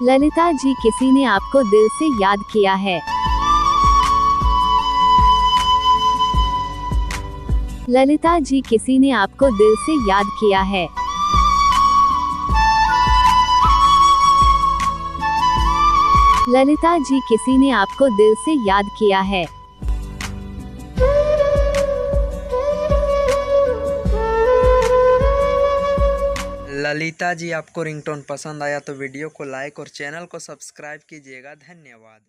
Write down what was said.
ललिता जी, किसी ने आपको दिल से याद किया है। ललिता जी, किसी ने आपको दिल से याद किया है। ललिता जी, किसी ने आपको दिल से याद किया है। ललिता जी, आपको रिंगटोन पसंद आया तो वीडियो को लाइक और चैनल को सब्सक्राइब कीजिएगा। धन्यवाद।